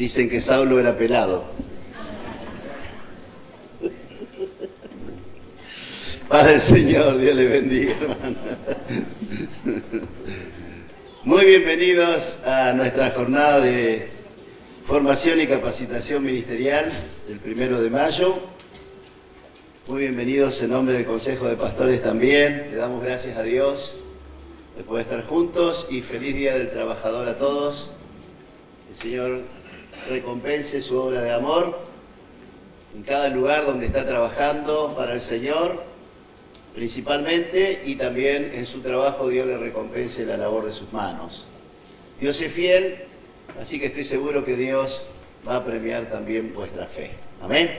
Dicen que Saulo era pelado. Paz del Señor, Dios les bendiga, hermano. Muy bienvenidos a nuestra jornada de formación y capacitación ministerial del 1 de mayo. Muy bienvenidos en nombre del Consejo de Pastores también. Le damos gracias a Dios de poder estar juntos y feliz Día del Trabajador a todos. El Señor recompense su obra de amor en cada lugar donde está trabajando para el Señor, principalmente, y también en su trabajo Dios le recompense la labor de sus manos. Dios es fiel, así que estoy seguro que Dios va a premiar también vuestra fe. Amén.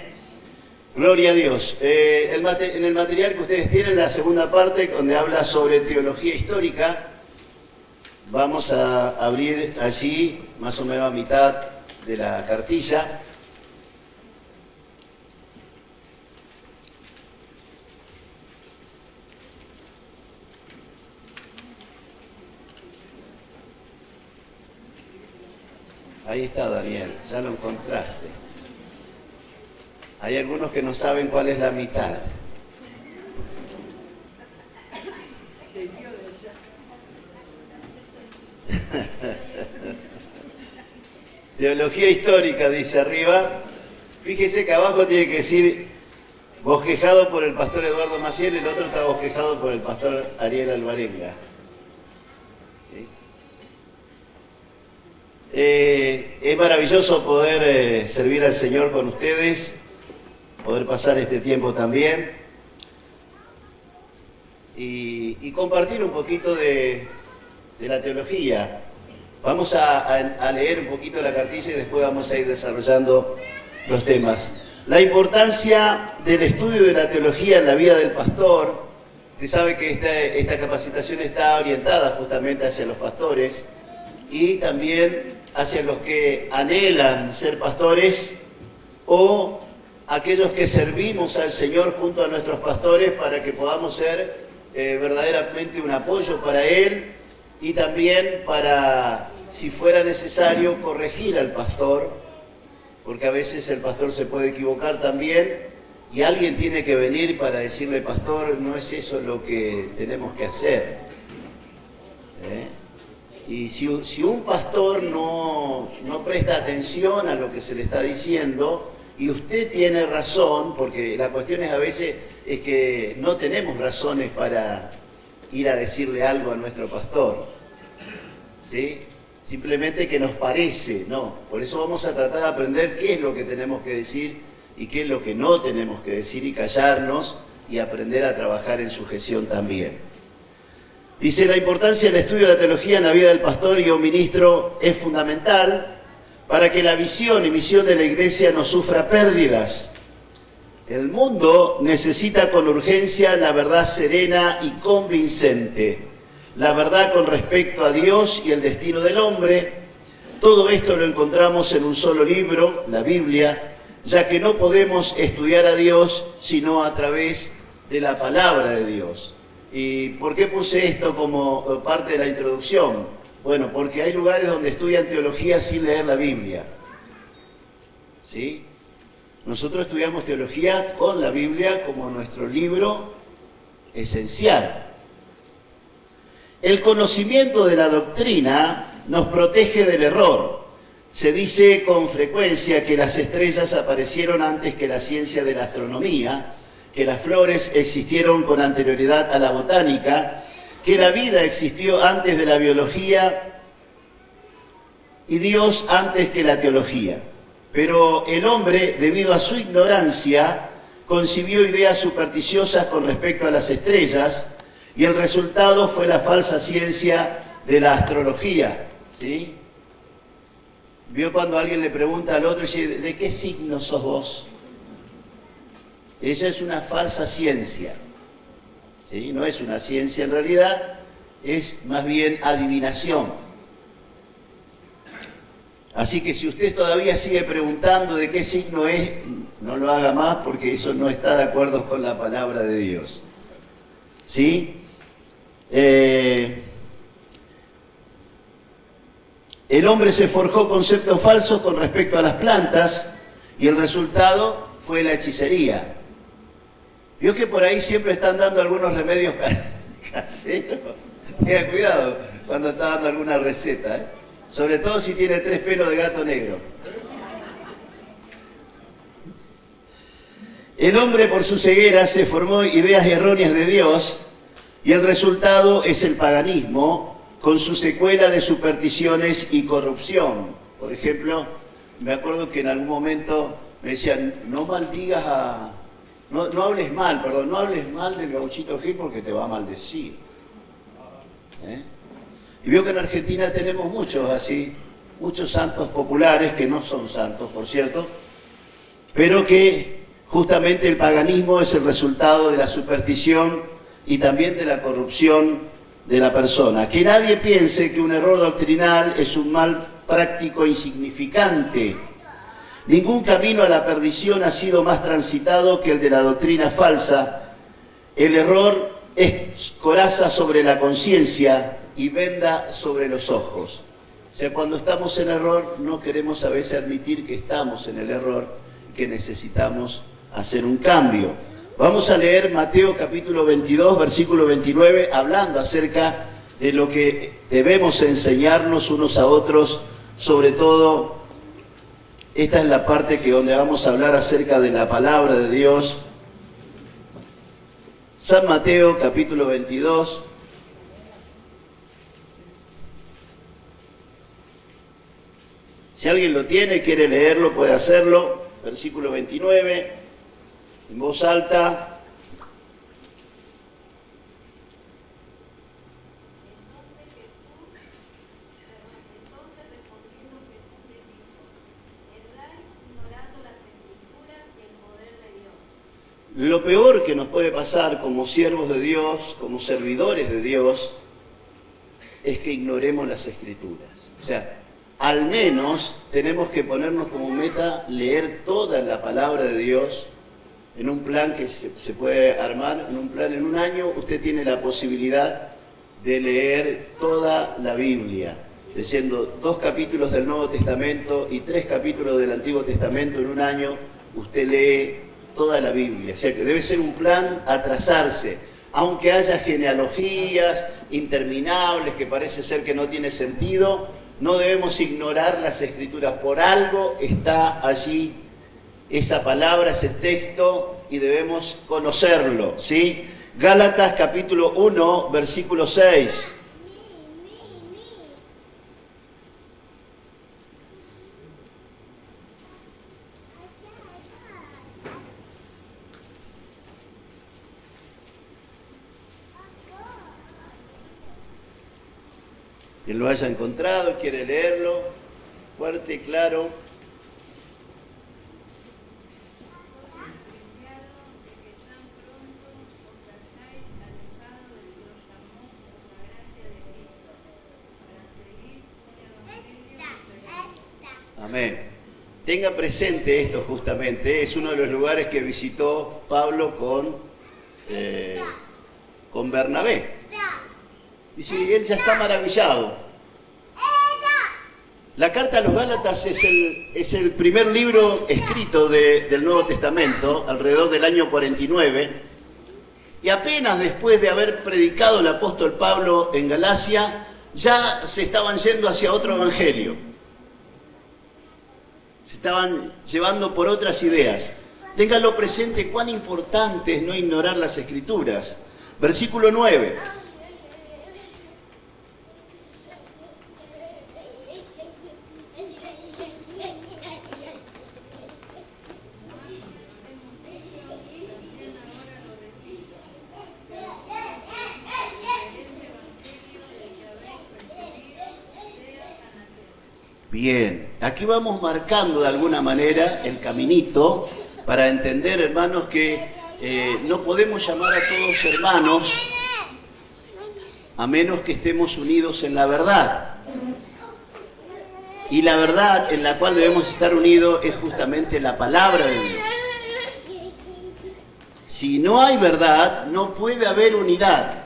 Gloria a Dios. En el material que ustedes tienen, la segunda parte, donde habla sobre teología histórica, vamos a abrir allí más o menos a mitad de la cartilla. Ahí está, Daniel, ya lo encontraste. Hay algunos que no saben cuál es la mitad. Teología histórica, dice arriba. Fíjese que abajo tiene que decir bosquejado por el pastor Eduardo Maciel, el otro está bosquejado por el pastor Ariel Alvarenga. ¿Sí? Es maravilloso poder servir al Señor con ustedes, poder pasar este tiempo también y compartir un poquito de la teología. Vamos a leer un poquito la cartilla y después vamos a ir desarrollando los temas. La importancia del estudio de la teología en la vida del pastor. Usted sabe que esta capacitación está orientada justamente hacia los pastores y también hacia los que anhelan ser pastores o aquellos que servimos al Señor junto a nuestros pastores para que podamos ser verdaderamente un apoyo para Él y también para, si fuera necesario, corregir al pastor, porque a veces el pastor se puede equivocar también y alguien tiene que venir para decirle, pastor, no es eso lo que tenemos que hacer. Y si un pastor no presta atención a lo que se le está diciendo, y usted tiene razón, porque la cuestión es a veces es que no tenemos razones para ir a decirle algo a nuestro pastor, ¿sí? Simplemente que nos parece, no. Por eso vamos a tratar de aprender qué es lo que tenemos que decir y qué es lo que no tenemos que decir y callarnos y aprender a trabajar en sujeción también. Dice, la importancia del estudio de la teología en la vida del pastor y o ministro es fundamental para que la visión y misión de la Iglesia no sufra pérdidas. El mundo necesita con urgencia la verdad serena y convincente, la verdad con respecto a Dios y el destino del hombre. Todo esto lo encontramos en un solo libro, la Biblia, ya que no podemos estudiar a Dios sino a través de la palabra de Dios. ¿Y por qué puse esto como parte de la introducción? Bueno, porque hay lugares donde estudian teología sin leer la Biblia. ¿Sí? Nosotros estudiamos teología con la Biblia como nuestro libro esencial. El conocimiento de la doctrina nos protege del error. Se dice con frecuencia que las estrellas aparecieron antes que la ciencia de la astronomía, que las flores existieron con anterioridad a la botánica, que la vida existió antes de la biología y Dios antes que la teología. Pero el hombre, debido a su ignorancia, concibió ideas supersticiosas con respecto a las estrellas y el resultado fue la falsa ciencia de la astrología. ¿Sí? ¿Vio cuando alguien le pregunta al otro y dice, ¿de qué signo sos vos? Esa es una falsa ciencia. ¿Sí? No es una ciencia en realidad, es más bien adivinación. Así que si usted todavía sigue preguntando de qué signo es, no lo haga más porque eso no está de acuerdo con la palabra de Dios. ¿Sí? El hombre se forjó conceptos falsos con respecto a las plantas y el resultado fue la hechicería. Vio que por ahí siempre están dando algunos remedios caseros. Tenga cuidado cuando está dando alguna receta, ¿eh? Sobre todo si tiene 3 pelos de gato negro. El hombre por su ceguera se formó ideas erróneas de Dios y el resultado es el paganismo con su secuela de supersticiones y corrupción. Por ejemplo, me acuerdo que en algún momento me decían, no maldigas a... No hables mal del Gauchito Gil porque te va a maldecir. Y veo que en Argentina tenemos muchos así, muchos santos populares que no son santos, por cierto, pero que justamente el paganismo es el resultado de la superstición y también de la corrupción de la persona. Que nadie piense que un error doctrinal es un mal práctico insignificante. Ningún camino a la perdición ha sido más transitado que el de la doctrina falsa. El error es coraza sobre la conciencia y venda sobre los ojos. O sea, cuando estamos en error no queremos a veces admitir que estamos en el error y que necesitamos hacer un cambio. Vamos a leer Mateo capítulo 22, versículo 29, hablando acerca de lo que debemos enseñarnos unos a otros, sobre todo, esta es la parte donde vamos a hablar acerca de la palabra de Dios. San Mateo capítulo 22. Si alguien lo tiene, quiere leerlo, puede hacerlo. Versículo 29, en voz alta. Lo peor que nos puede pasar como siervos de Dios, como servidores de Dios, es que ignoremos las Escrituras. O sea, al menos tenemos que ponernos como meta leer toda la palabra de Dios en un plan que se puede armar, en un plan en un año usted tiene la posibilidad de leer toda la Biblia, leyendo 2 capítulos del Nuevo Testamento y 3 capítulos del Antiguo Testamento en un año, usted lee toda la Biblia. O sea que debe ser un plan a trazarse, aunque haya genealogías interminables que parece ser que no tiene sentido, no debemos ignorar las Escrituras. Por algo está allí esa palabra, ese texto, y debemos conocerlo, ¿sí? Gálatas capítulo 1, versículo 6. Quien lo haya encontrado, quiere leerlo, fuerte y claro. Amén. Tenga presente esto justamente, es uno de los lugares que visitó Pablo con Bernabé. Dice, él ya está maravillado. La carta a los Gálatas es el primer libro escrito del Nuevo Testamento, alrededor del año 49, y apenas después de haber predicado el apóstol Pablo en Galacia, ya se estaban yendo hacia otro evangelio. Se estaban llevando por otras ideas. Ténganlo presente cuán importante es no ignorar las Escrituras. Versículo 9. Bien, aquí vamos marcando de alguna manera el caminito para entender, hermanos, que no podemos llamar a todos hermanos a menos que estemos unidos en la verdad. Y la verdad en la cual debemos estar unidos es justamente la palabra de Dios. Si no hay verdad, no puede haber unidad.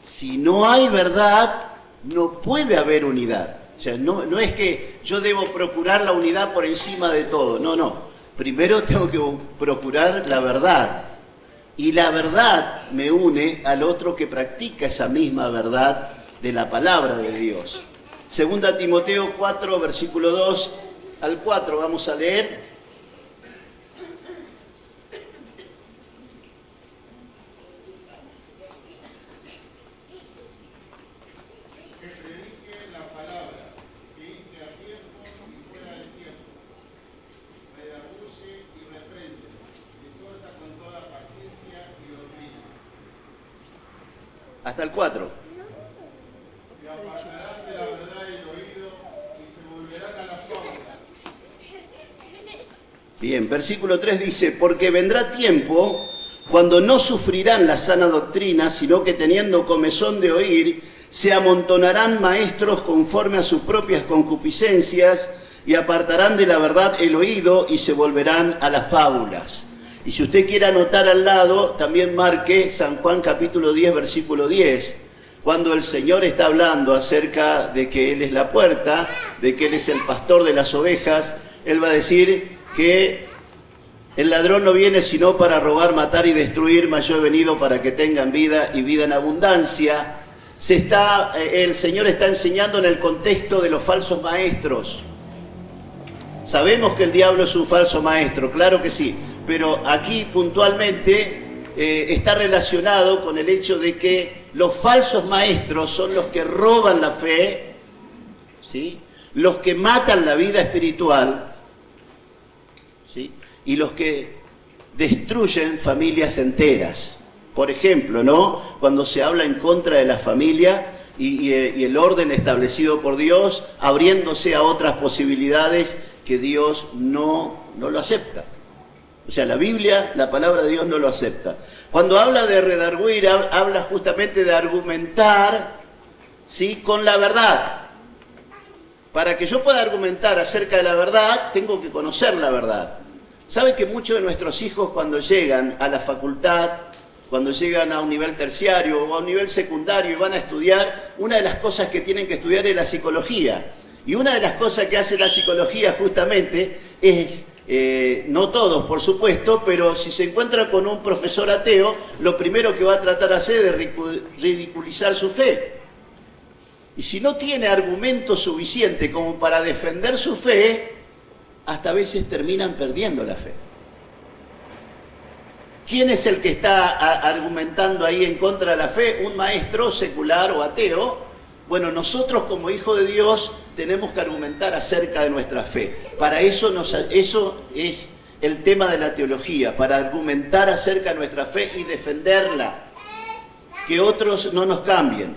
Si no hay verdad, no puede haber unidad. O sea, no es que yo debo procurar la unidad por encima de todo. No. Primero tengo que procurar la verdad. Y la verdad me une al otro que practica esa misma verdad de la palabra de Dios. Segunda Timoteo 4, versículo 2 al 4, vamos a leer. Que predique la palabra, que inste a tiempo y fuera de tiempo, redarguye y reprende, exhorta con toda paciencia y doctrina. Hasta el 4. Que apartarán de la verdad el oído y se volverán a las fábulas. Bien, versículo 3 dice, porque vendrá tiempo cuando no sufrirán la sana doctrina, sino que teniendo comezón de oír, se amontonarán maestros conforme a sus propias concupiscencias y apartarán de la verdad el oído y se volverán a las fábulas. Y si usted quiere anotar al lado, también marque San Juan capítulo 10, versículo 10, cuando el Señor está hablando acerca de que Él es la puerta, de que Él es el pastor de las ovejas, Él va a decir que el ladrón no viene sino para robar, matar y destruir, mas yo he venido para que tengan vida y vida en abundancia. El Señor está enseñando en el contexto de los falsos maestros. Sabemos que el diablo es un falso maestro, claro que sí, pero aquí puntualmente está relacionado con el hecho de que los falsos maestros son los que roban la fe, ¿sí? Los que matan la vida espiritual, ¿sí? Y los que destruyen familias enteras. Por ejemplo, ¿no? Cuando se habla en contra de la familia y el orden establecido por Dios, abriéndose a otras posibilidades que Dios no lo acepta. O sea, la Biblia, la palabra de Dios no lo acepta. Cuando habla de redarguir, habla justamente de argumentar, ¿sí? Con la verdad. Para que yo pueda argumentar acerca de la verdad, tengo que conocer la verdad. ¿Sabe que muchos de nuestros hijos cuando llegan a la facultad, cuando llegan a un nivel terciario o a un nivel secundario y van a estudiar, una de las cosas que tienen que estudiar es la psicología? Y una de las cosas que hace la psicología justamente es, no todos por supuesto, pero si se encuentra con un profesor ateo, lo primero que va a tratar de hacer es ridiculizar su fe. Y si no tiene argumento suficiente como para defender su fe, hasta a veces terminan perdiendo la fe. ¿Quién es el que está argumentando ahí en contra de la fe? ¿Un maestro secular o ateo? Bueno, nosotros como hijos de Dios tenemos que argumentar acerca de nuestra fe. Para eso, eso es el tema de la teología, para argumentar acerca de nuestra fe y defenderla, que otros no nos cambien.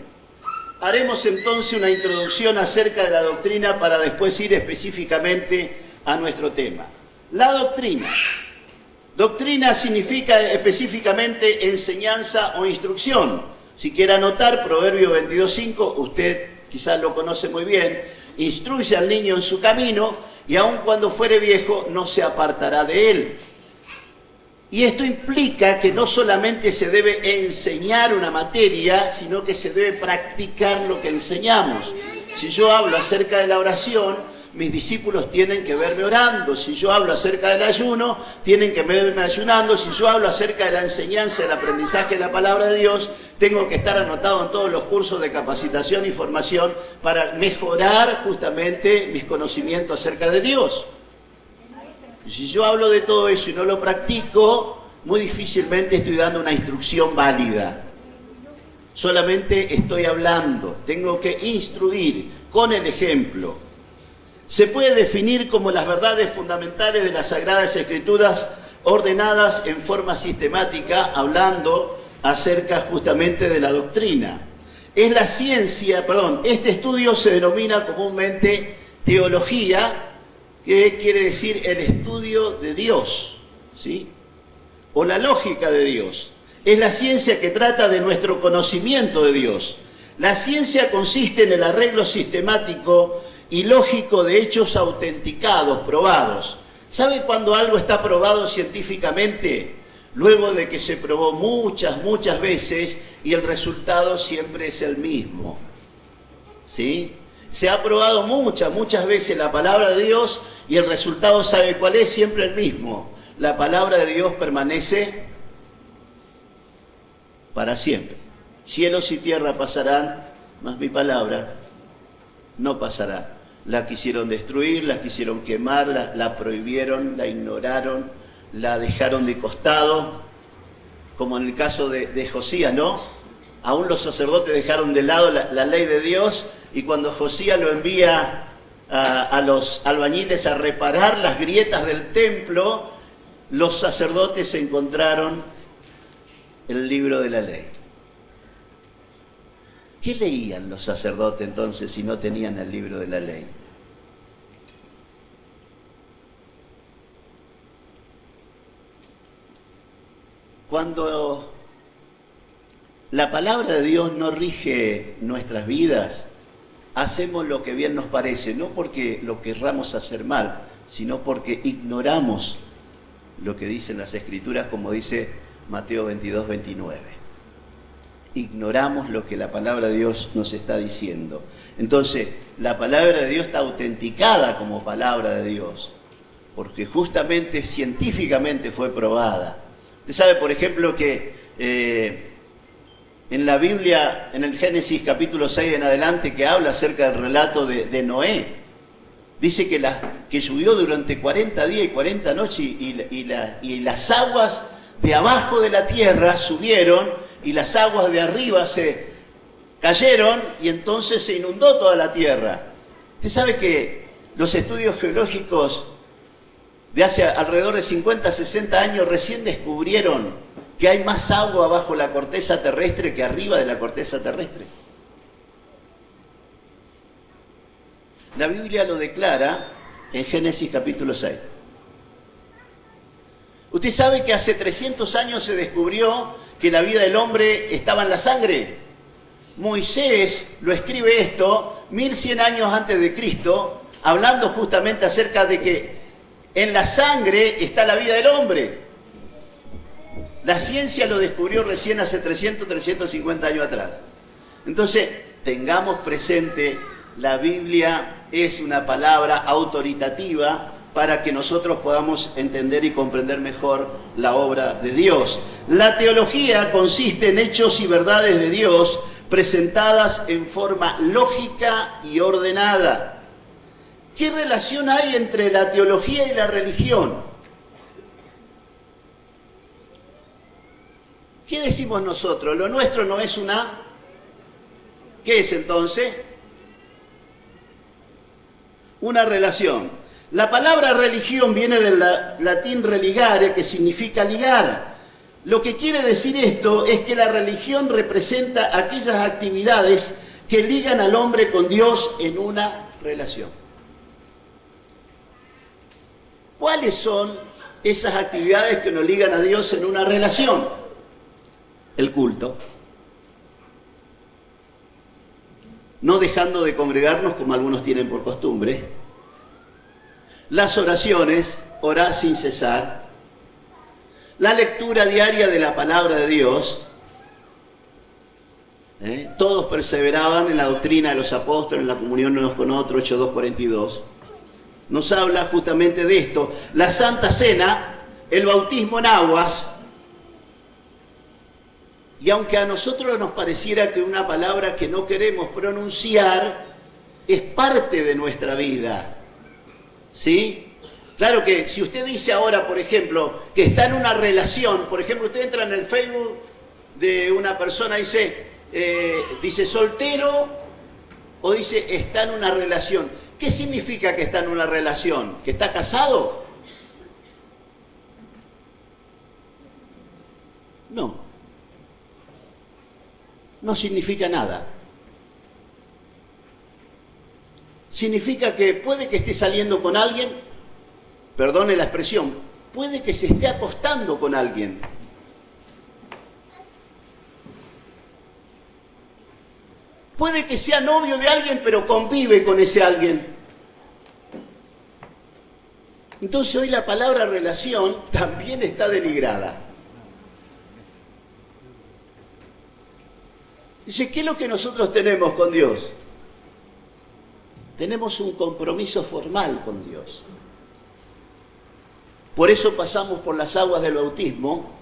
Haremos entonces una introducción acerca de la doctrina para después ir específicamente a nuestro tema. La doctrina. Doctrina significa específicamente enseñanza o instrucción. Si quiere anotar, Proverbio 22:5, usted quizás lo conoce muy bien, instruye al niño en su camino y aun cuando fuere viejo no se apartará de él. Y esto implica que no solamente se debe enseñar una materia, sino que se debe practicar lo que enseñamos. Si yo hablo acerca de la oración, mis discípulos tienen que verme orando. Si yo hablo acerca del ayuno, tienen que verme ayunando. Si yo hablo acerca de la enseñanza, del aprendizaje de la palabra de Dios, tengo que estar anotado en todos los cursos de capacitación y formación para mejorar justamente mis conocimientos acerca de Dios. Y si yo hablo de todo eso y no lo practico, muy difícilmente estoy dando una instrucción válida. Solamente estoy hablando, tengo que instruir con el ejemplo. Se puede definir como las verdades fundamentales de las Sagradas Escrituras ordenadas en forma sistemática, hablando acerca justamente de la doctrina. Es la ciencia, este estudio se denomina comúnmente teología, que quiere decir el estudio de Dios, ¿sí? O la lógica de Dios. Es la ciencia que trata de nuestro conocimiento de Dios. La ciencia consiste en el arreglo sistemático y lógico de hechos autenticados, probados. ¿Sabe cuándo algo está probado científicamente? Luego de que se probó muchas veces y el resultado siempre es el mismo. ¿Sí? Se ha probado muchas veces la palabra de Dios y el resultado, ¿sabe cuál es? Siempre el mismo. La palabra de Dios permanece para siempre. Cielos y tierra pasarán, mas mi palabra no pasará. La quisieron destruir, la quisieron quemar, la prohibieron, la ignoraron, la dejaron de costado, como en el caso de Josías, ¿no? Aún los sacerdotes dejaron de lado la ley de Dios, y cuando Josías lo envía a los albañiles a reparar las grietas del templo, los sacerdotes encontraron el libro de la ley. ¿Qué leían los sacerdotes entonces si no tenían el libro de la ley? Cuando la palabra de Dios no rige nuestras vidas, hacemos lo que bien nos parece, no porque lo querramos hacer mal, sino porque ignoramos lo que dicen las Escrituras, como dice Mateo 22, 29. Ignoramos lo que la palabra de Dios nos está diciendo. Entonces, la palabra de Dios está autenticada como palabra de Dios, porque justamente científicamente fue probada. Usted sabe, por ejemplo, que en la Biblia, en el Génesis capítulo 6 en adelante, que habla acerca del relato de Noé, dice que llovió durante 40 días y 40 noches y las aguas de abajo de la tierra subieron y las aguas de arriba se cayeron y entonces se inundó toda la tierra. Usted sabe que los estudios geológicos de hace alrededor de 50, 60 años recién descubrieron que hay más agua bajo la corteza terrestre que arriba de la corteza terrestre. La Biblia lo declara en Génesis capítulo 6. Usted sabe que hace 300 años se descubrió que la vida del hombre estaba en la sangre. Moisés lo escribe esto 1100 años antes de Cristo, hablando justamente acerca de que en la sangre está la vida del hombre. La ciencia lo descubrió recién hace 300, 350 años atrás. Entonces, tengamos presente, la Biblia es una palabra autoritativa para que nosotros podamos entender y comprender mejor la obra de Dios. La teología consiste en hechos y verdades de Dios presentadas en forma lógica y ordenada. ¿Qué relación hay entre la teología y la religión? ¿Qué decimos nosotros? Lo nuestro no es una... ¿Qué es entonces? Una relación. La palabra religión viene del latín religare, que significa ligar. Lo que quiere decir esto es que la religión representa aquellas actividades que ligan al hombre con Dios en una relación. ¿Cuáles son esas actividades que nos ligan a Dios en una relación? El culto. No dejando de congregarnos como algunos tienen por costumbre. Las oraciones, orar sin cesar. La lectura diaria de la palabra de Dios. Todos perseveraban en la doctrina de los apóstoles, en la comunión unos con otros, Hechos 2:42. Nos habla justamente de esto. La Santa Cena, el bautismo en aguas. Y aunque a nosotros nos pareciera que una palabra que no queremos pronunciar, es parte de nuestra vida. ¿Sí? Claro que si usted dice ahora, por ejemplo, que está en una relación, por ejemplo, usted entra en el Facebook de una persona y dice soltero o dice está en una relación. ¿Qué significa que está en una relación? ¿Que está casado? No. No significa nada. Significa que puede que esté saliendo con alguien, perdone la expresión, puede que se esté acostando con alguien. Puede que sea novio de alguien, pero convive con ese alguien. Entonces hoy la palabra relación también está denigrada. Dice, ¿qué es lo que nosotros tenemos con Dios? tenemos un compromiso formal con Dios. Por eso pasamos por las aguas del bautismo.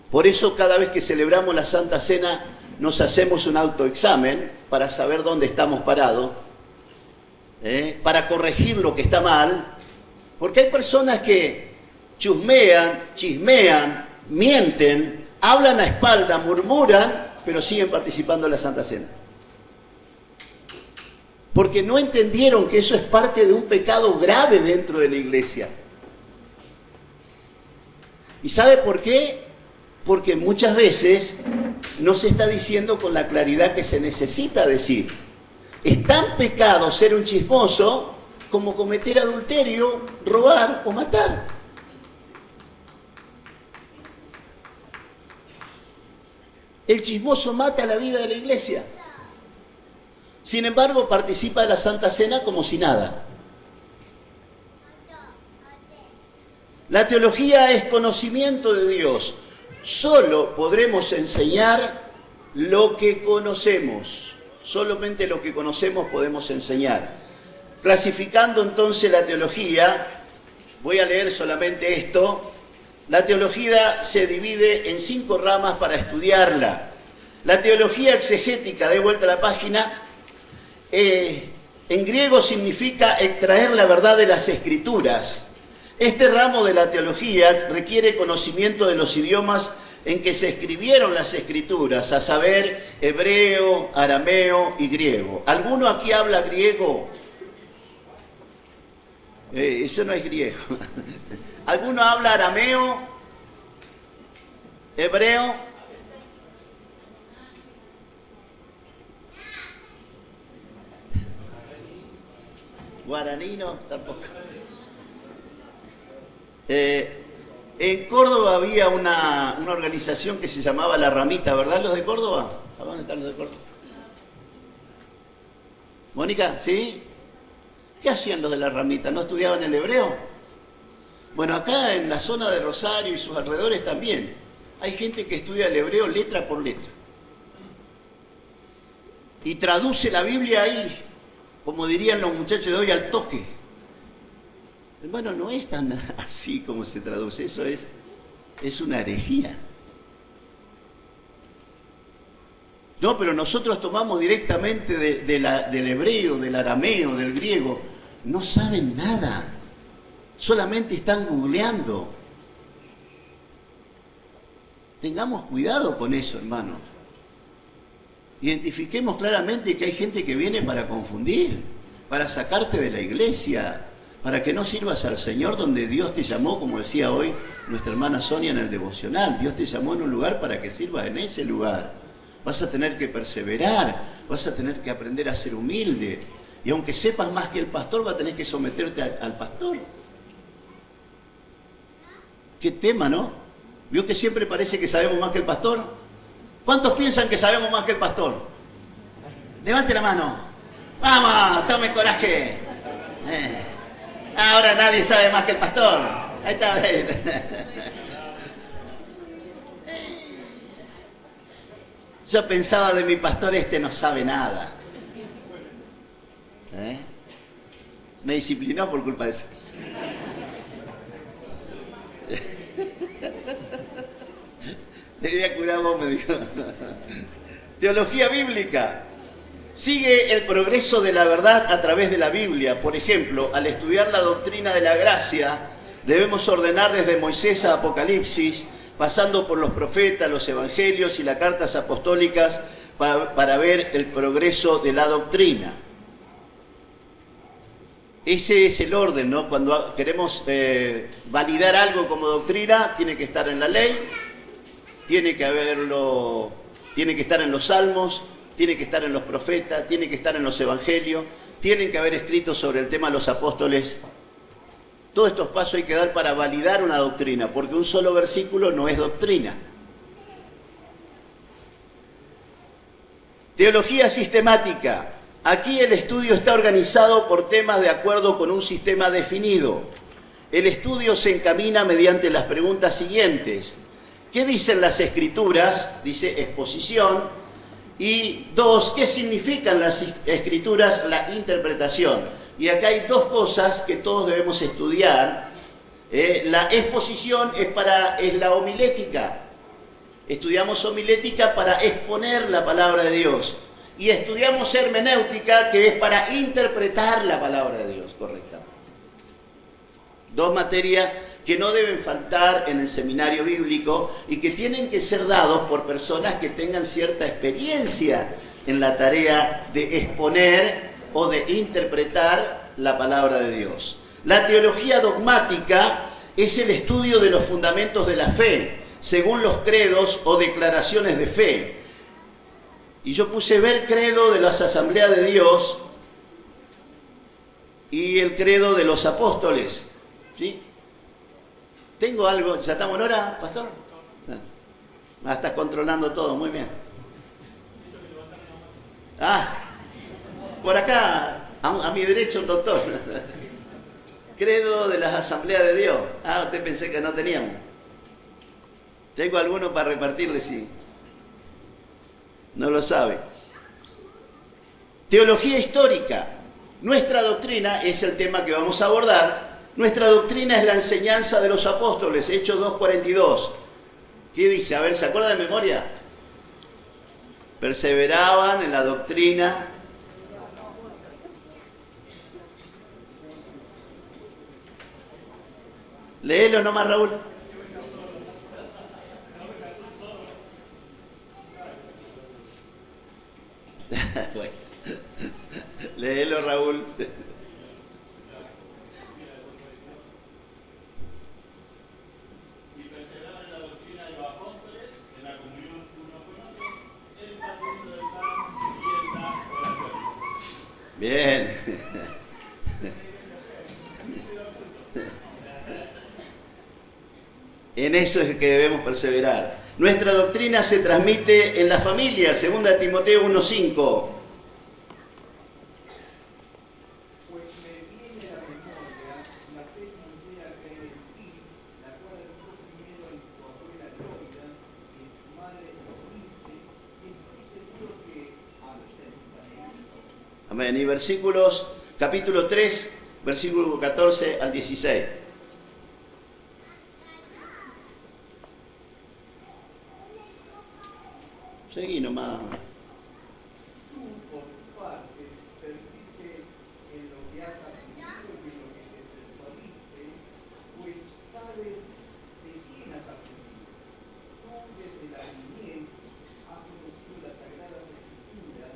Por eso cada vez que celebramos la Santa Cena nos hacemos un autoexamen para saber dónde estamos parados, para corregir lo que está mal. Porque hay personas que chusmean, chismean, mienten, hablan a espaldas, murmuran, pero siguen participando en la Santa Cena. Porque no entendieron que eso es parte de un pecado grave dentro de la iglesia. ¿Y sabe por qué? Porque muchas veces no se está diciendo con la claridad que se necesita decir. Es tan pecado ser un chismoso como cometer adulterio, robar o matar. El chismoso mata la vida de la iglesia. Sin embargo, participa de la Santa Cena como si nada. La teología es conocimiento de Dios. Solo podremos enseñar lo que conocemos. Solamente lo que conocemos podemos enseñar. Clasificando entonces la teología, voy a leer solamente esto. La teología se divide en 5 ramas para estudiarla. La teología exegética, de vuelta a la página, en griego significa extraer la verdad de las Escrituras. Este ramo de la teología requiere conocimiento de los idiomas en que se escribieron las Escrituras, a saber, hebreo, arameo y griego. ¿Alguno aquí habla griego? Eso no es griego. ¿Alguno habla arameo? ¿Hebreo? Guaraní no, tampoco. En Córdoba había una organización que se llamaba La Ramita, ¿verdad? ¿Los de Córdoba? ¿A dónde están los de Córdoba? ¿Mónica? ¿Sí? ¿Qué hacían los de La Ramita? ¿No estudiaban el hebreo? Bueno, acá en la zona de Rosario y sus alrededores también hay gente que estudia el hebreo letra por letra. Y traduce la Biblia ahí, como dirían los muchachos de hoy, al toque. Hermano, no es tan así como se traduce, eso es una herejía. No, pero nosotros tomamos directamente del hebreo, del arameo, del griego. No saben nada, solamente están googleando. Tengamos cuidado con eso, hermanos. Identifiquemos claramente que hay gente que viene para confundir, para sacarte de la iglesia, para que no sirvas al Señor donde Dios te llamó, como decía hoy nuestra hermana Sonia en el devocional. Dios te llamó en un lugar para que sirvas en ese lugar. Vas a tener que perseverar, vas a tener que aprender a ser humilde. Y aunque sepas más que el pastor, vas a tener que someterte al pastor. Qué tema, ¿no? ¿Vio que siempre parece que sabemos más que el pastor? ¿Cuántos piensan que sabemos más que el pastor? Levante la mano. ¡Vamos! ¡Tome coraje! Ahora nadie sabe más que el pastor. Ahí está. Yo pensaba de mi pastor, este no sabe nada. Me disciplinó por culpa de eso. Le di a curar vos, me dijo. Teología bíblica. Sigue el progreso de la verdad a través de la Biblia. Por ejemplo, al estudiar la doctrina de la gracia, debemos ordenar desde Moisés a Apocalipsis, pasando por los profetas, los evangelios y las cartas apostólicas para ver el progreso de la doctrina. Ese es el orden, ¿no? Cuando queremos validar algo como doctrina, tiene que estar en la ley, tiene que estar en los salmos, tiene que estar en los profetas, tiene que estar en los evangelios, tienen que haber escrito sobre el tema los apóstoles. Todos estos pasos hay que dar para validar una doctrina, porque un solo versículo no es doctrina. Teología sistemática. Aquí el estudio está organizado por temas de acuerdo con un sistema definido. El estudio se encamina mediante las preguntas siguientes. ¿Qué dicen las Escrituras? Dice exposición. Y dos, ¿qué significan las escrituras? La interpretación. Y acá hay dos cosas que todos debemos estudiar. La exposición es la homilética. Estudiamos homilética para exponer la palabra de Dios. Y estudiamos hermenéutica, que es para interpretar la palabra de Dios correctamente. Dos materias que no deben faltar en el seminario bíblico y que tienen que ser dados por personas que tengan cierta experiencia en la tarea de exponer o de interpretar la palabra de Dios. La teología dogmática es el estudio de los fundamentos de la fe, según los credos o declaraciones de fe. Y yo puse ver credo de las asambleas de Dios y el credo de los apóstoles. ¿Sí? Tengo algo, ¿ya estamos en hora, pastor? Estás controlando todo, muy bien. Por acá, a mi derecho, un doctor. Credo de las asambleas de Dios. Usted pensé que no teníamos. Tengo alguno para repartirle, si no lo sabe. Teología histórica. Nuestra doctrina es el tema que vamos a abordar. Nuestra doctrina es la enseñanza de los apóstoles, Hechos 2:42. ¿Qué dice? A ver, ¿se acuerda de memoria? Perseveraban en la doctrina. Léelo nomás, Raúl. Bueno. Léelo, Raúl. Bien. En eso es que debemos perseverar. Nuestra doctrina se transmite en la familia, 2 Timoteo 1:5. Pues me viene a la memoria la fe sincera que hay en ti, la cual entró primero en tu abuela Loida, y en tu madre Eunice, y estoy seguro que también. Amén. Y versículos, capítulo 3, versículo 14 al 16. Seguí nomás. Tú, por tu parte, persiste en lo que has aprendido y en lo que te persuadiste, pues sabes de quién has aprendido. Tú, desde la niñez, has conocido las sagradas escrituras,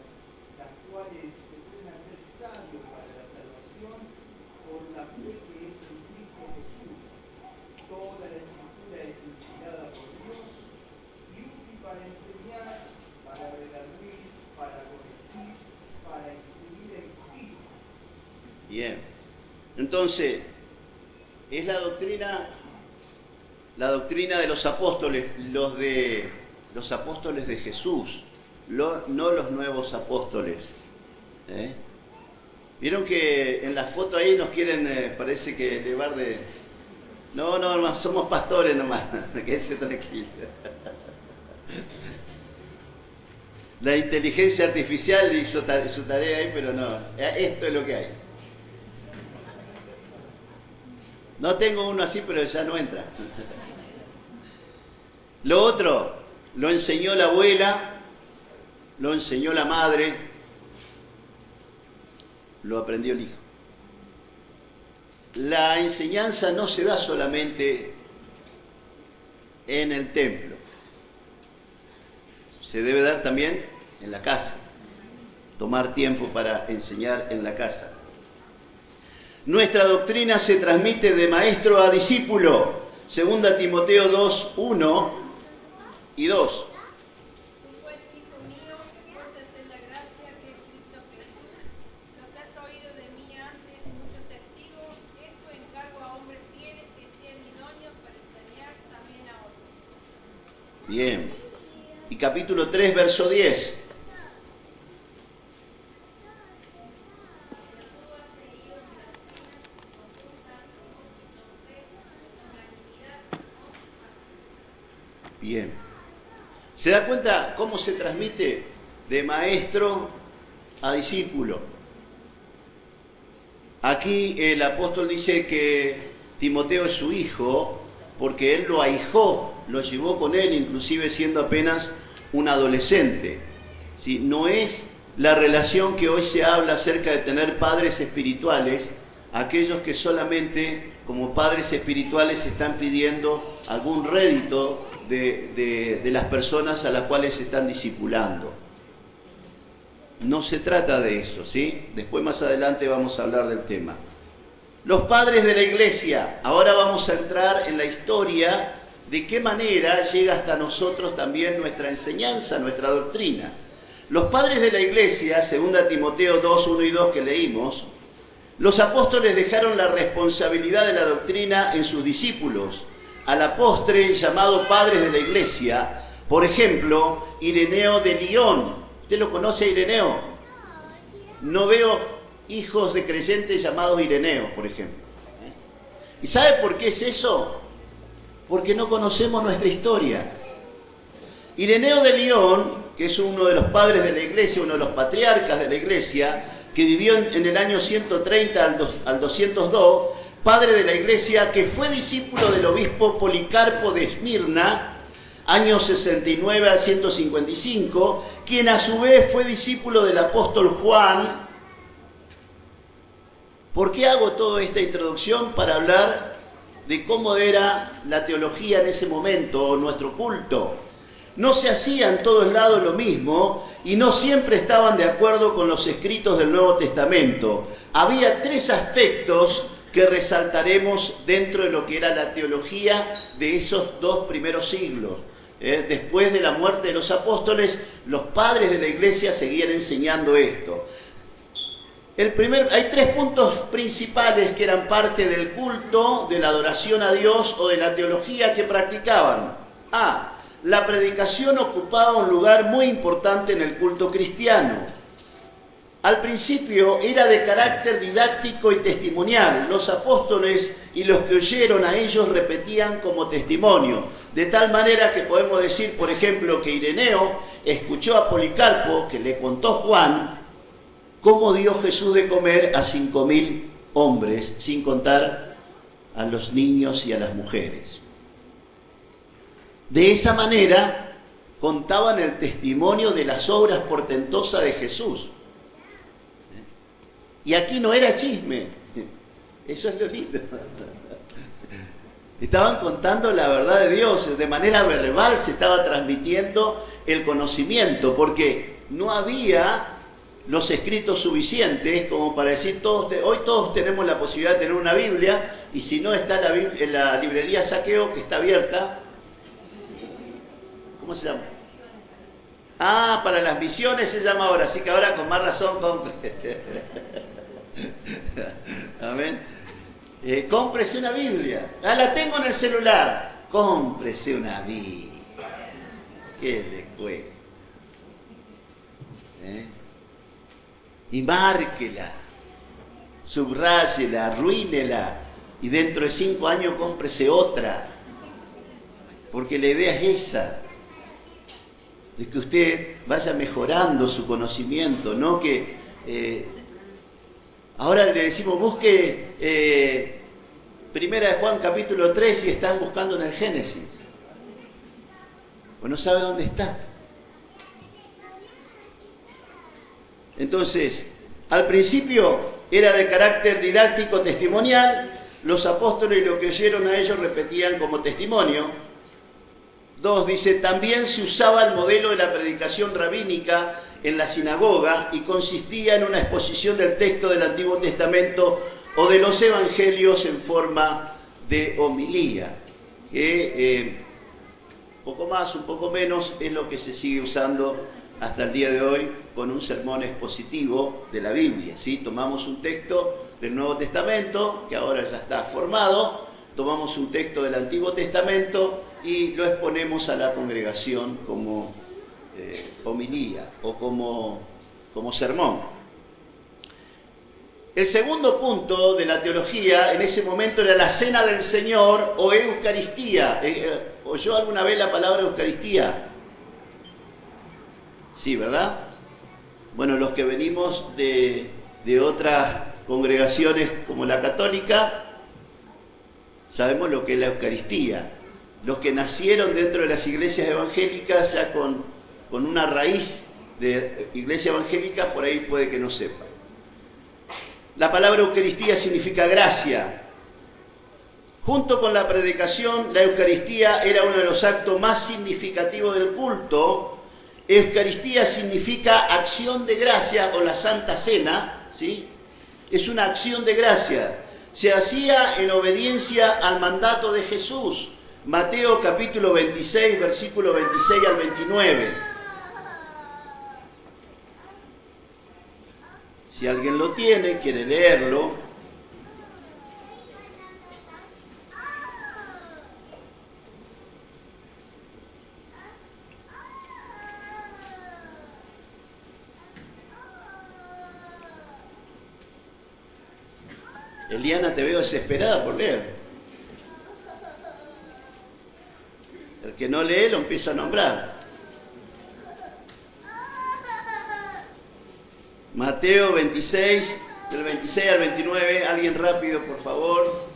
las cuales te pueden hacer sabio para la salvación por la fe que es en Cristo Jesús. Toda la escritura es inspirada por Dios y útil para enseñar, para redarguir, para corregir, para instruir en justicia. Bien. Entonces, es la doctrina de los apóstoles, los apóstoles de Jesús, no los nuevos apóstoles. Vieron que en la foto ahí nos quieren, parece que llevar de... No, somos pastores nomás, quédese tranquilo. La inteligencia artificial hizo su tarea ahí, pero no, esto es lo que hay. No tengo uno así, pero ya no entra. Lo otro, lo enseñó la abuela, lo enseñó la madre, lo aprendió el hijo. La enseñanza no se da solamente en el templo, se debe dar también en la casa, tomar tiempo para enseñar en la casa. Nuestra doctrina se transmite de maestro a discípulo, 2 Timoteo 2, 1 y 2. Pues, hijo mío, gózate en la gracia que es Cristo Jesús. Lo que has oído de mí antes, muchos testigos, esto encargo a hombres fieles que sean idóneos para enseñar también a otros. Bien. Y capítulo 3, verso 10. Bien. ¿Se da cuenta cómo se transmite? de maestro a discípulo. Aquí el apóstol dice que Timoteo es su hijo porque él lo ahijó, lo llevó con él, inclusive siendo apenas un adolescente. ¿Sí? No es la relación que hoy se habla acerca de tener padres espirituales, aquellos que solamente como padres espirituales están pidiendo algún rédito de las personas a las cuales se están discipulando. No se trata de eso, ¿sí? Después más adelante vamos a hablar del tema. Los padres de la iglesia. Ahora vamos a entrar en la historia de qué manera llega hasta nosotros también nuestra enseñanza, nuestra doctrina. Los padres de la iglesia, 2 Timoteo 2, 1 y 2 que leímos, los apóstoles dejaron la responsabilidad de la doctrina en sus discípulos. A la postre, llamados padres de la iglesia, por ejemplo, Ireneo de Lyon. ¿Usted lo conoce, Ireneo? No veo hijos de creyentes llamados Ireneo, por ejemplo. ¿Y sabe por qué es eso? Porque no conocemos nuestra historia. Ireneo de Lyon, que es uno de los padres de la iglesia, uno de los patriarcas de la iglesia, que vivió en el año 130 al 202, padre de la iglesia, que fue discípulo del obispo Policarpo de Esmirna, años 69 al 155, quien a su vez fue discípulo del apóstol Juan. ¿Por qué hago toda esta introducción? Para hablar de cómo era la teología en ese momento, nuestro culto. No se hacía en todos lados lo mismo y no siempre estaban de acuerdo con los escritos del Nuevo Testamento. Había 3 aspectos que resaltaremos dentro de lo que era la teología de esos 2 primeros siglos. Después de la muerte de los apóstoles, los padres de la iglesia seguían enseñando esto. Hay 3 puntos principales que eran parte del culto, de la adoración a Dios o de la teología que practicaban. A. La predicación ocupaba un lugar muy importante en el culto cristiano. Al principio era de carácter didáctico y testimonial. Los apóstoles y los que oyeron a ellos repetían como testimonio. De tal manera que podemos decir, por ejemplo, que Ireneo escuchó a Policarpo, que le contó Juan, cómo dio Jesús de comer a 5.000 hombres, sin contar a los niños y a las mujeres. De esa manera contaban el testimonio de las obras portentosas de Jesús. Y aquí no era chisme, eso es lo lindo. Estaban contando la verdad de Dios, de manera verbal se estaba transmitiendo el conocimiento, porque no había los escritos suficientes como para decir, hoy todos tenemos la posibilidad de tener una Biblia, y si no está en la librería Saqueo, que está abierta. ¿Cómo se llama? Ah, para las misiones se llama ahora, así que ahora con más razón compre. Amén. Cómprese una Biblia. Ah, la tengo en el celular. Cómprese una Biblia. ¿Qué le cuesta? Y márquela, subráyela, arruínela, y dentro de 5 años cómprese otra. Porque la idea es esa, de que usted vaya mejorando su conocimiento, no que ahora le decimos busque Primera de Juan capítulo 3 y están buscando en el Génesis, pues no sabe dónde está. Entonces, al principio era de carácter didáctico testimonial, los apóstoles lo que oyeron a ellos repetían como testimonio. 2, dice, también se usaba el modelo de la predicación rabínica en la sinagoga y consistía en una exposición del texto del Antiguo Testamento o de los evangelios en forma de homilía, que poco más, un poco menos, es lo que se sigue usando hasta el día de hoy con un sermón expositivo de la Biblia, ¿sí? Tomamos un texto del Nuevo Testamento, que ahora ya está formado, tomamos un texto del Antiguo Testamento y lo exponemos a la congregación como homilía o como sermón. El segundo punto de la teología en ese momento era la cena del Señor o Eucaristía. ¿Oyó alguna vez la palabra Eucaristía? Sí, ¿verdad? Bueno, los que venimos de otras congregaciones como la católica, sabemos lo que es la Eucaristía. Los que nacieron dentro de las iglesias evangélicas ya con una raíz de iglesia evangélica, por ahí puede que no sepan. La palabra Eucaristía significa gracia. Junto con la predicación, la Eucaristía era uno de los actos más significativos del culto. Eucaristía significa acción de gracia o la Santa Cena, ¿sí? Es una acción de gracia. Se hacía en obediencia al mandato de Jesús. Mateo capítulo 26, versículo 26 al 29. Si alguien lo tiene, quiere leerlo. Eliana, te veo desesperada por leer. El que no lee lo empieza a nombrar. Mateo 26, del 26 al 29. Alguien rápido, por favor.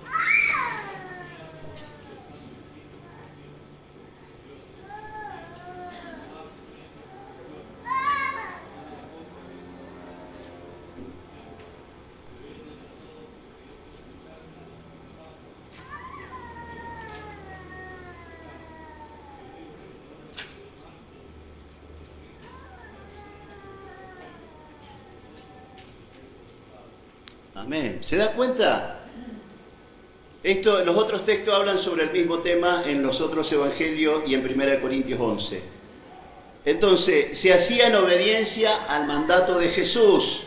Amén. ¿Se da cuenta? Los otros textos hablan sobre el mismo tema en los otros evangelios y en 1 Corintios 11. Entonces, se hacía en obediencia al mandato de Jesús.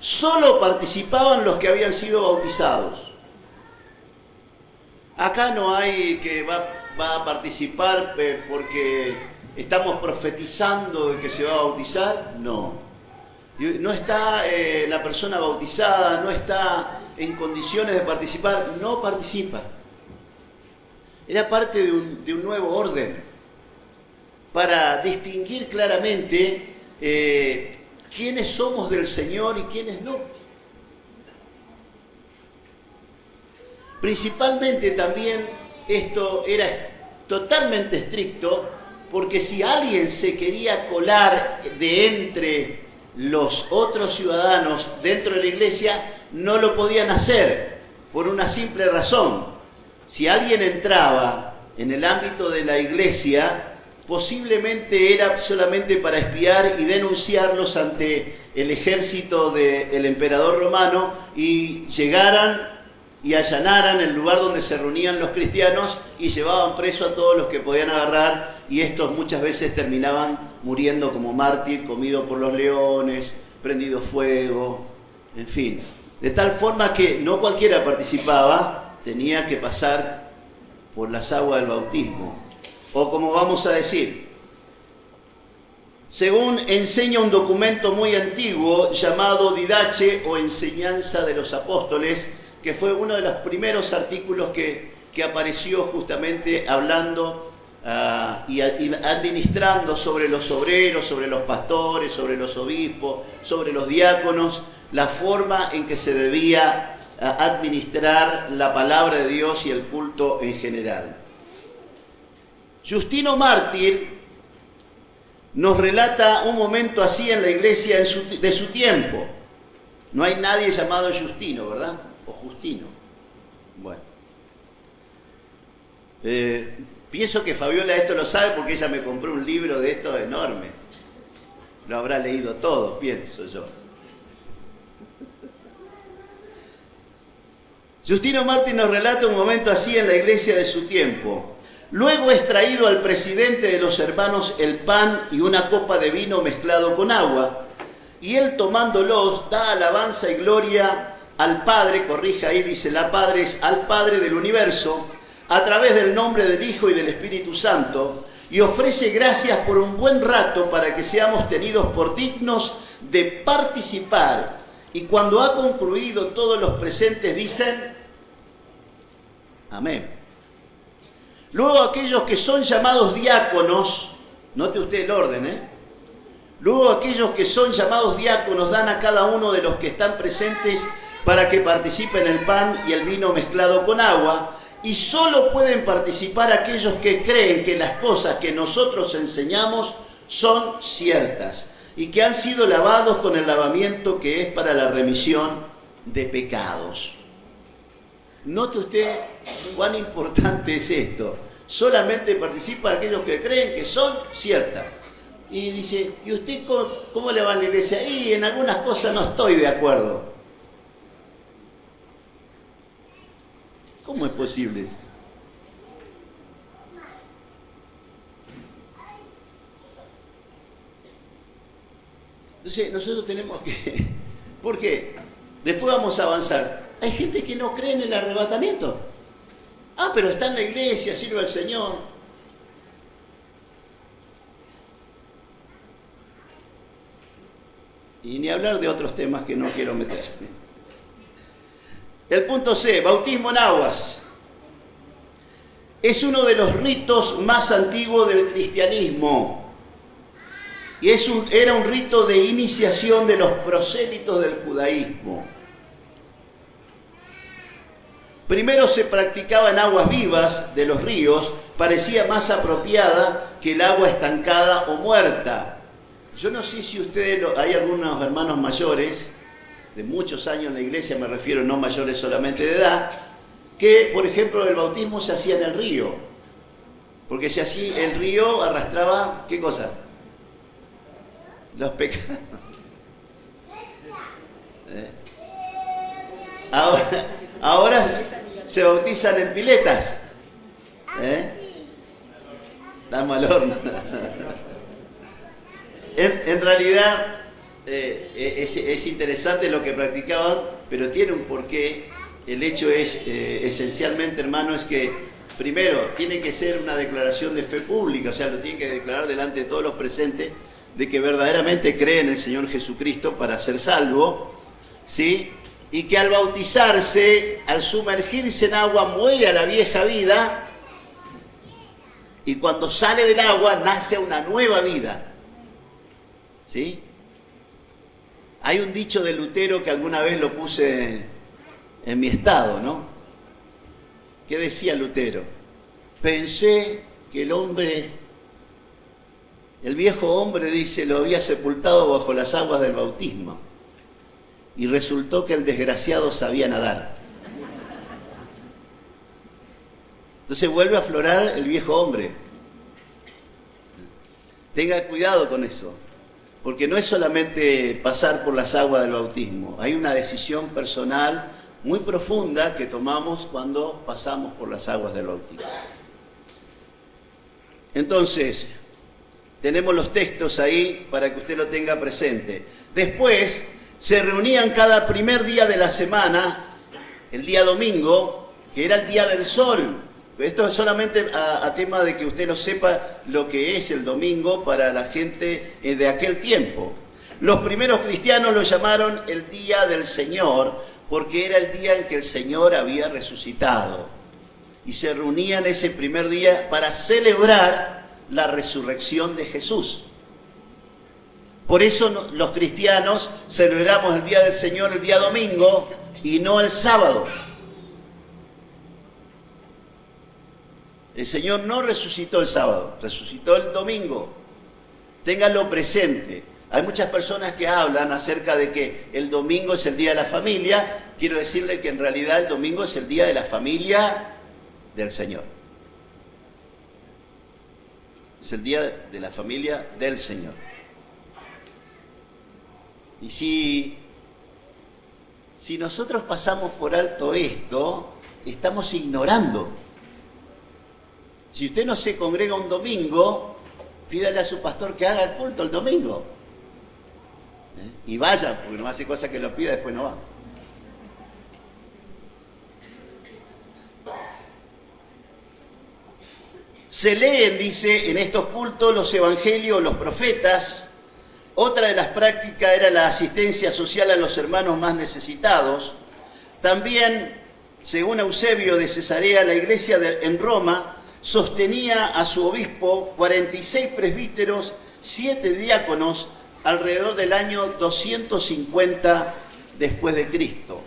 Solo participaban los que habían sido bautizados. Acá no hay que va a participar porque estamos profetizando de que se va a bautizar. No. No está la persona bautizada, no está en condiciones de participar, no participa. Era parte de un nuevo orden para distinguir claramente quiénes somos del Señor y quiénes no. Principalmente también esto era totalmente estricto, porque si alguien se quería colar de entre los otros ciudadanos dentro de la iglesia, no lo podían hacer por una simple razón. Si alguien entraba en el ámbito de la iglesia, posiblemente era solamente para espiar y denunciarlos ante el ejército del emperador romano y llegaran y allanaran el lugar donde se reunían los cristianos y llevaban preso a todos los que podían agarrar, y estos muchas veces terminaban muriendo como mártir, comido por los leones, prendido fuego, en fin. De tal forma que no cualquiera participaba, tenía que pasar por las aguas del bautismo. O como vamos a decir, según enseña un documento muy antiguo llamado Didache o Enseñanza de los Apóstoles, que fue uno de los primeros artículos que apareció justamente hablando y administrando sobre los obreros, sobre los pastores, sobre los obispos, sobre los diáconos, la forma en que se debía administrar la palabra de Dios y el culto en general. Justino Mártir nos relata un momento así en la iglesia de su tiempo. No hay nadie llamado Justino, ¿verdad? O Justino. Bueno. Pienso que Fabiola esto lo sabe porque ella me compró un libro de estos enormes. Lo habrá leído todo, pienso yo. Justino Mártir nos relata un momento así en la iglesia de su tiempo. Luego es traído al presidente de los hermanos el pan y una copa de vino mezclado con agua, y él tomándolos da alabanza y gloria al Padre, corrija ahí, dice la Padre, es al Padre del universo, a través del nombre del Hijo y del Espíritu Santo, y ofrece gracias por un buen rato para que seamos tenidos por dignos de participar. Y cuando ha concluido, todos los presentes dicen amén. Luego aquellos que son llamados diáconos, note usted el orden, Luego aquellos que son llamados diáconos dan a cada uno de los que están presentes para que participen el pan y el vino mezclado con agua, y solo pueden participar aquellos que creen que las cosas que nosotros enseñamos son ciertas y que han sido lavados con el lavamiento que es para la remisión de pecados. Note usted cuán importante es esto. Solamente participan aquellos que creen que son ciertas. Y dice, ¿y usted cómo le va a la iglesia? Y en algunas cosas no estoy de acuerdo. ¿Cómo es posible eso? Entonces nosotros tenemos que... ¿Por qué? Después vamos a avanzar. Hay gente que no cree en el arrebatamiento. Ah, pero está en la iglesia, sirve al Señor. Y ni hablar de otros temas que no quiero meter. El punto C, bautismo en aguas. Es uno de los ritos más antiguos del cristianismo. Y era un rito de iniciación de los prosélitos del judaísmo. Primero se practicaba en aguas vivas de los ríos, parecía más apropiada que el agua estancada o muerta. Yo no sé si ustedes, hay algunos hermanos mayores, de muchos años en la iglesia, me refiero no mayores solamente de edad, que por ejemplo el bautismo se hacía en el río, porque si así el río arrastraba, ¿qué cosa? Los pecados. Ahora se bautizan en piletas. Da mal horno. En realidad es interesante lo que practicaban, pero tiene un porqué. El hecho es, esencialmente, hermano, es que primero tiene que ser una declaración de fe pública, o sea, lo tiene que declarar delante de todos los presentes, de que verdaderamente cree en el Señor Jesucristo para ser salvo, ¿sí? Y que al bautizarse, al sumergirse en agua, muere a la vieja vida, y cuando sale del agua nace una nueva vida, ¿sí? Hay un dicho de Lutero que alguna vez lo puse en mi estado, ¿no? ¿Qué decía Lutero? Pensé que el viejo hombre, dice, lo había sepultado bajo las aguas del bautismo. Y resultó que el desgraciado sabía nadar. Entonces vuelve a aflorar el viejo hombre. Tenga cuidado con eso, porque no es solamente pasar por las aguas del bautismo. Hay una decisión personal muy profunda que tomamos cuando pasamos por las aguas del bautismo. Entonces, tenemos los textos ahí para que usted lo tenga presente. Después, se reunían cada primer día de la semana, el día domingo, que era el día del sol. Esto es solamente a tema de que usted lo sepa lo que es el domingo para la gente de aquel tiempo. Los primeros cristianos lo llamaron el día del Señor, porque era el día en que el Señor había resucitado. Y se reunían ese primer día para celebrar la resurrección de Jesús. Por eso los cristianos celebramos el día del Señor el día domingo y no el sábado. El Señor no resucitó el sábado, resucitó el domingo. Ténganlo presente. Hay muchas personas que hablan acerca de que el domingo es el día de la familia. Quiero decirle que en realidad el domingo es el día de la familia del Señor. Es el día de la familia del Señor. Y si nosotros pasamos por alto esto, estamos ignorando. Si usted no se congrega un domingo, pídale a su pastor que haga el culto el domingo. Y vaya, porque no hace cosas que lo pida, después no va. Se leen, dice, en estos cultos los evangelios, los profetas. Otra de las prácticas era la asistencia social a los hermanos más necesitados. También, según Eusebio de Cesarea, la iglesia en Roma sostenía a su obispo, 46 presbíteros, 7 diáconos, alrededor del año 250 después de Cristo.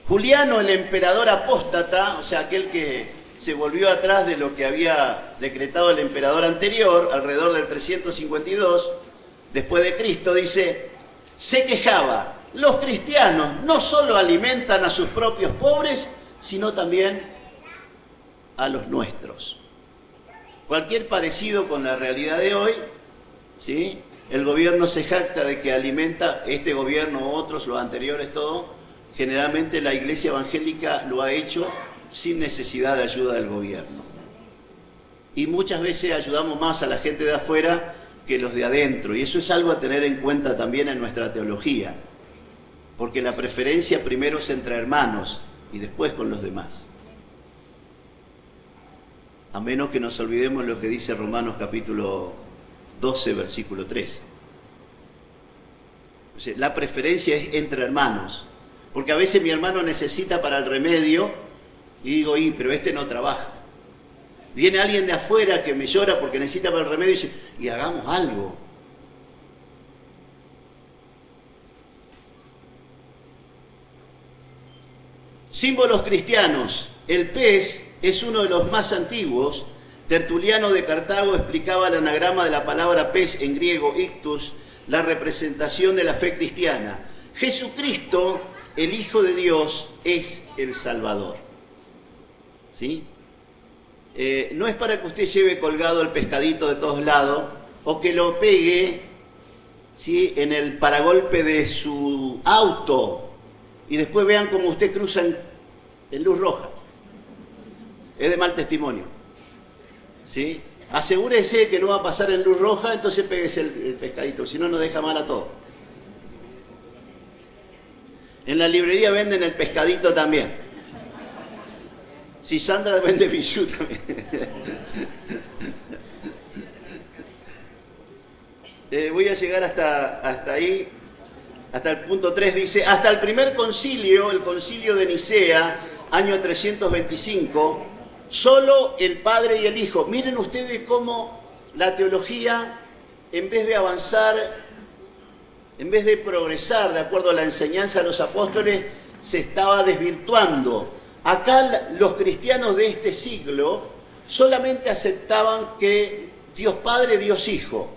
Juliano, el emperador apóstata, o sea, aquel que se volvió atrás de lo que había decretado el emperador anterior, alrededor del 352 después de Cristo, dice, se quejaba, los cristianos no solo alimentan a sus propios pobres, sino también a los nuestros. Cualquier parecido con la realidad de hoy, ¿sí? El gobierno se jacta de que alimenta, este gobierno, otros, los anteriores, todo. Generalmente la iglesia evangélica lo ha hecho sin necesidad de ayuda del gobierno. Y muchas veces ayudamos más a la gente de afuera que los de adentro. Y eso es algo a tener en cuenta también en nuestra teología. Porque la preferencia primero es entre hermanos y después con los demás. A menos que nos olvidemos lo que dice Romanos capítulo 12, versículo 3. O sea, la preferencia es entre hermanos. Porque a veces mi hermano necesita para el remedio y digo, pero este no trabaja. Viene alguien de afuera que me llora porque necesita para el remedio y dice, y hagamos algo. Símbolos cristianos. El pez es uno de los más antiguos. Tertuliano de Cartago explicaba el anagrama de la palabra pez en griego, ictus, la representación de la fe cristiana. Jesucristo, el Hijo de Dios, es el Salvador. ¿Sí? No es para que usted lleve colgado el pescadito de todos lados o que lo pegue, ¿sí?, en el paragolpe de su auto y después vean cómo usted cruza en luz roja. Es de mal testimonio. ¿Sí? Asegúrese que no va a pasar en luz roja, entonces péguese el pescadito, si no nos deja mal a todos. En la librería venden el pescadito también. Si Sandra vende bijú también. Voy a llegar hasta ahí, hasta el punto 3, dice, hasta el primer concilio, el concilio de Nicea, año 325, solo el Padre y el Hijo. Miren ustedes cómo la teología, en vez de avanzar, en vez de progresar de acuerdo a la enseñanza de los apóstoles, se estaba desvirtuando. Acá los cristianos de este siglo solamente aceptaban que Dios Padre, Dios Hijo.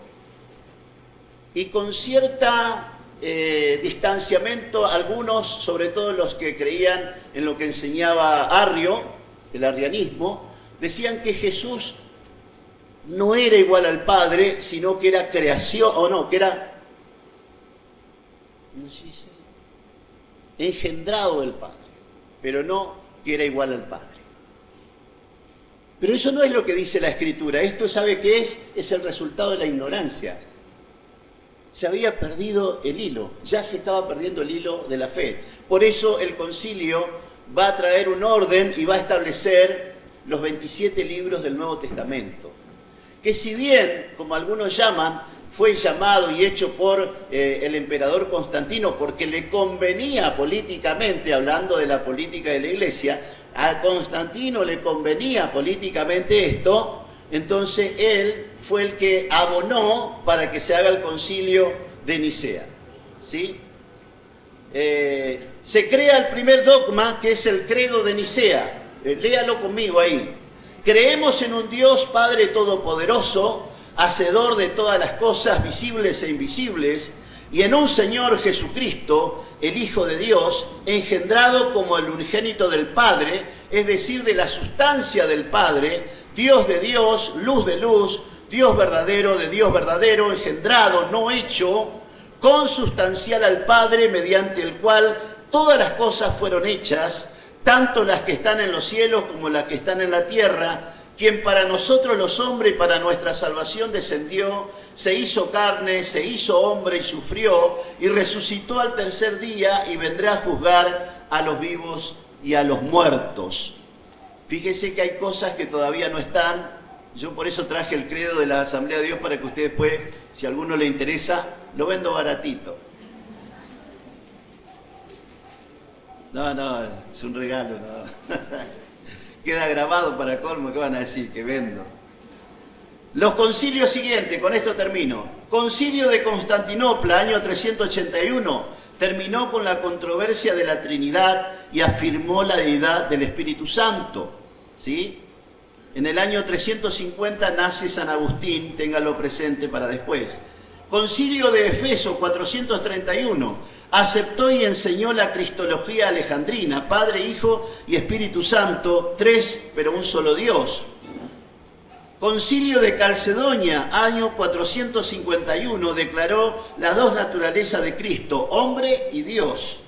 Y con cierta distanciamiento, algunos, sobre todo los que creían en lo que enseñaba Arrio, el arrianismo, decían que Jesús no era igual al Padre, sino que era creación, o no, que era engendrado del Padre, pero no que era igual al Padre. Pero eso no es lo que dice la Escritura. Esto, ¿sabe qué es? Es el resultado de la ignorancia. Se había perdido el hilo, ya se estaba perdiendo el hilo de la fe. Por eso el concilio va a traer un orden y va a establecer los 27 libros del Nuevo Testamento. Que si bien, como algunos llaman, fue llamado y hecho por el emperador Constantino porque le convenía políticamente, hablando de la política de la Iglesia, a Constantino le convenía políticamente esto, entonces él fue el que abonó para que se haga el concilio de Nicea. ¿Sí? Se crea el primer dogma, que es el credo de Nicea. Léalo conmigo ahí. Creemos en un Dios Padre Todopoderoso, hacedor de todas las cosas visibles e invisibles, y en un Señor Jesucristo, el Hijo de Dios, engendrado como el unigénito del Padre, es decir, de la sustancia del Padre, Dios de Dios, luz de luz, Dios verdadero de Dios verdadero, engendrado, no hecho, consustancial al Padre, mediante el cual todas las cosas fueron hechas, tanto las que están en los cielos como las que están en la tierra, quien para nosotros los hombres y para nuestra salvación descendió, se hizo carne, se hizo hombre y sufrió, y resucitó al tercer día y vendrá a juzgar a los vivos y a los muertos. Fíjese que hay cosas que todavía no están. Yo por eso traje el credo de la Asamblea de Dios para que usted después, si a alguno le interesa, lo vendo baratito. No, es un regalo. No. Queda grabado para colmo, ¿qué van a decir? Que vendo. Los concilios siguientes, con esto termino. Concilio de Constantinopla, año 381, terminó con la controversia de la Trinidad y afirmó la deidad del Espíritu Santo, ¿sí? En el año 350 nace San Agustín, téngalo presente para después. Concilio de Efeso, 431, aceptó y enseñó la cristología alejandrina, Padre, Hijo y Espíritu Santo, tres, pero un solo Dios. Concilio de Calcedonia, año 451, declaró las dos naturalezas de Cristo, hombre y Dios.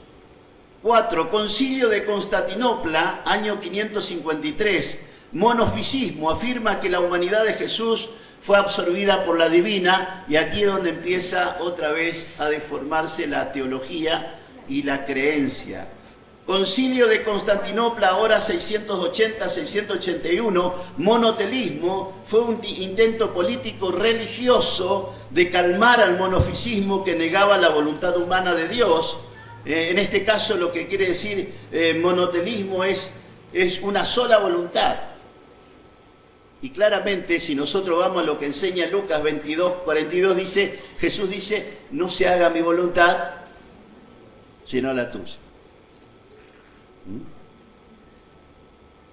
4. Concilio de Constantinopla, año 553, monofisismo, afirma que la humanidad de Jesús fue absorbida por la divina, y aquí es donde empieza otra vez a deformarse la teología y la creencia. Concilio de Constantinopla, ahora 680-681, monotelismo, fue un intento político religioso de calmar al monofisismo que negaba la voluntad humana de Dios. En este caso lo que quiere decir monotelismo es una sola voluntad. Y claramente, si nosotros vamos a lo que enseña Lucas 22:42, dice, Jesús dice, no se haga mi voluntad, sino la tuya.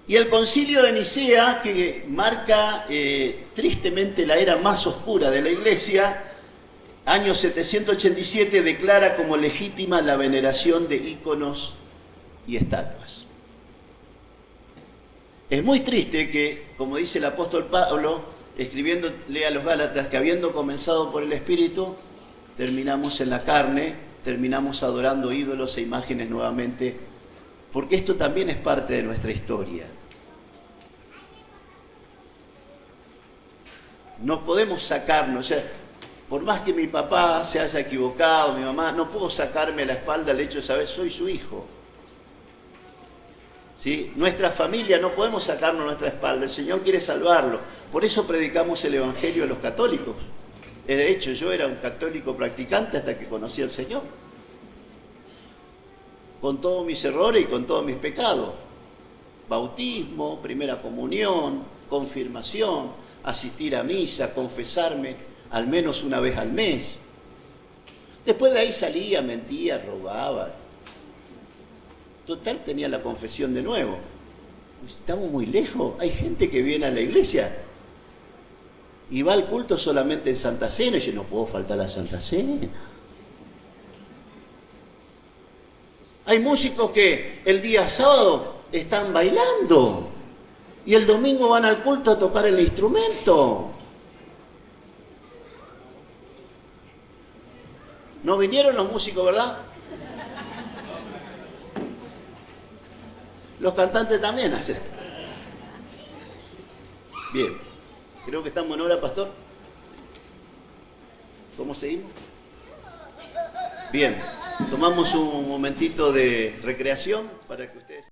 Y el Concilio de Nicea, que marca tristemente la era más oscura de la Iglesia, año 787, declara como legítima la veneración de íconos y estatuas. Es muy triste que, como dice el apóstol Pablo, escribiéndole a los Gálatas, que habiendo comenzado por el Espíritu, terminamos en la carne, terminamos adorando ídolos e imágenes nuevamente, porque esto también es parte de nuestra historia. Nos podemos sacarnos, o sea, por más que mi papá se haya equivocado, mi mamá, no puedo sacarme a la espalda el hecho de saber, soy su hijo. ¿Sí? Nuestra familia no podemos sacarnos nuestra espalda, el Señor quiere salvarlo. Por eso predicamos el Evangelio a los católicos. De hecho, yo era un católico practicante hasta que conocí al Señor. Con todos mis errores y con todos mis pecados. Bautismo, primera comunión, confirmación, asistir a misa, confesarme al menos una vez al mes. Después de ahí salía, mentía, robaba. Total, tenía la confesión de nuevo. Estamos muy lejos. Hay gente que viene a la iglesia y va al culto solamente en Santa Cena y dice, no puedo faltar a la Santa Cena. Hay músicos que el día sábado están bailando y el domingo van al culto a tocar el instrumento. ¿No vinieron los músicos, verdad? Los cantantes también hacen. Bien, creo que estamos en hora, pastor. ¿Cómo seguimos? Bien, tomamos un momentito de recreación para que ustedes...